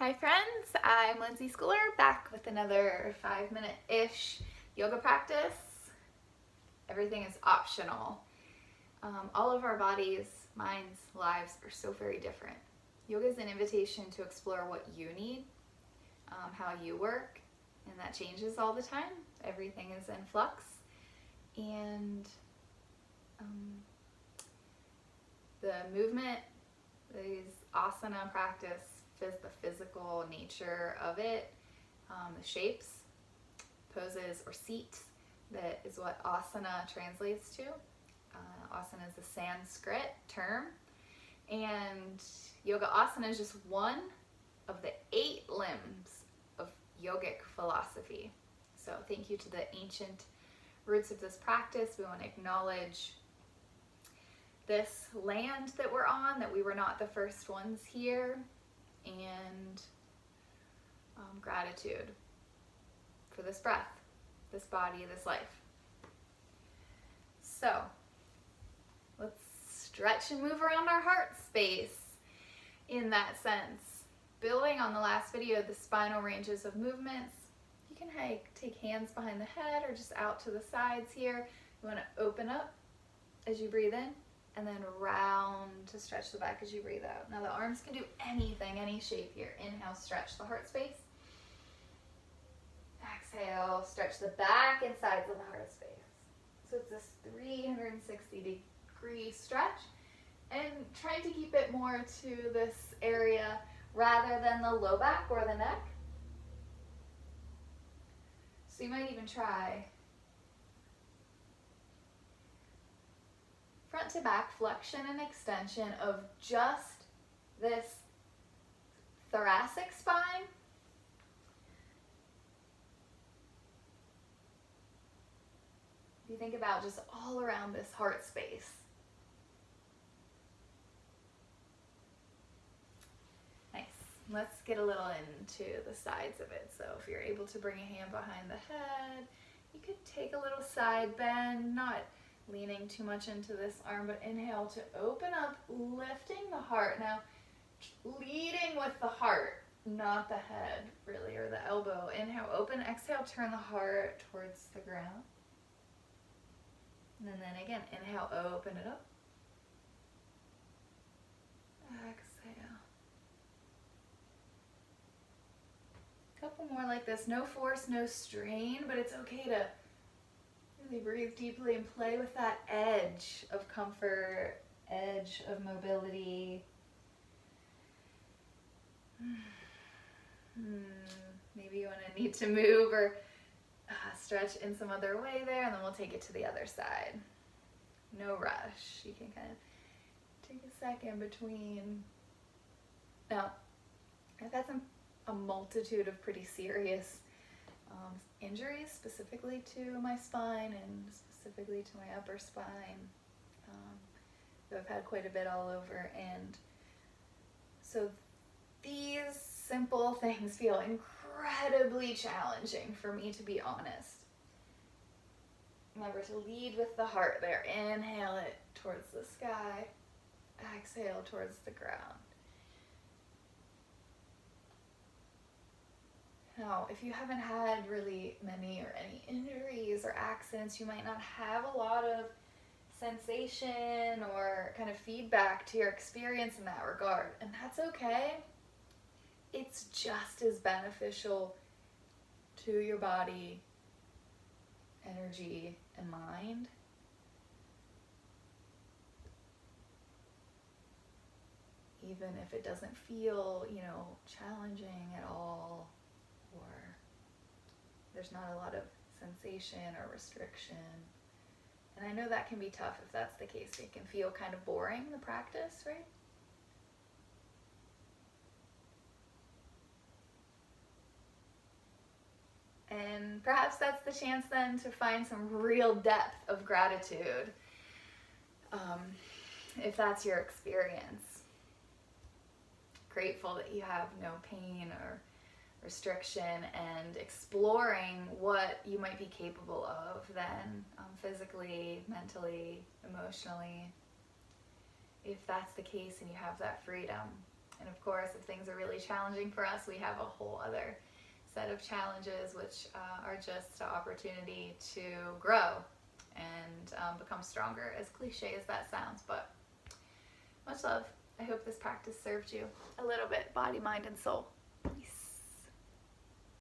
Hi friends, I'm Lindsay-Schooler back with another 5-minute-ish yoga practice. Everything is optional. All of our bodies, minds, lives are so very different. Yoga is an invitation to explore what you need, how you work, and that changes all the time. Everything is in flux, and the movement, these asana practice, the physical nature of it, the shapes, poses, or seats, that is what asana translates to. Asana is a Sanskrit term, and yoga asana is just one of the 8 limbs of yogic philosophy. So thank you to the ancient roots of this practice. We want to acknowledge this land that we're on, that we were not the first ones here, and gratitude for this breath, this body, this life. So let's stretch and move around our heart space in that sense. Building on the last video, the spinal ranges of movements. You can take hands behind the head or just out to the sides here. You want to open up as you breathe in, and then round to stretch the back as you breathe out. Now the arms can do anything, any shape here. Inhale, stretch the heart space. Exhale, stretch the back and sides of the heart space. So it's this 360-degree stretch, and trying to keep it more to this area rather than the low back or the neck. So you might even try front to back flexion and extension of just this thoracic spine. If you think about just all around this heart space. Nice. Let's get a little into the sides of it. So if you're able to bring a hand behind the head, you could take a little side bend, not leaning too much into this arm, but inhale to open up, lifting the heart. Now, leading with the heart, not the head, really, or the elbow. Inhale, open, exhale, turn the heart towards the ground. And then again, inhale, open it up. Exhale. A couple more like this. No force, no strain, but it's okay to really breathe deeply and play with that edge of comfort, edge of mobility. Maybe you want to need to move or stretch in some other way there, and then we'll take it to the other side. No rush. You can kind of take a second between. Now, I've had a multitude of pretty serious injuries, specifically to my spine and specifically to my upper spine. So I've had quite a bit all over, and so these simple things feel incredibly challenging for me, to be honest. Remember to lead with the heart there. Inhale it towards the sky. Exhale towards the ground. Now, if you haven't had really many or any injuries or accidents, you might not have a lot of sensation or kind of feedback to your experience in that regard, and that's okay. It's just as beneficial to your body, energy, and mind. Even if it doesn't feel, challenging at all, or there's not a lot of sensation or restriction. And I know that can be tough if that's the case. It can feel kind of boring, the practice, right? And perhaps that's the chance then to find some real depth of gratitude, if that's your experience. Grateful that you have no pain or restriction, and exploring what you might be capable of then, physically, mentally, emotionally. If that's the case and you have that freedom, And of course, if things are really challenging for us, we have a whole other set of challenges, which are just an opportunity to grow and become stronger, as cliche as that sounds. But much love. I hope this practice served you a little bit, body, mind, and soul.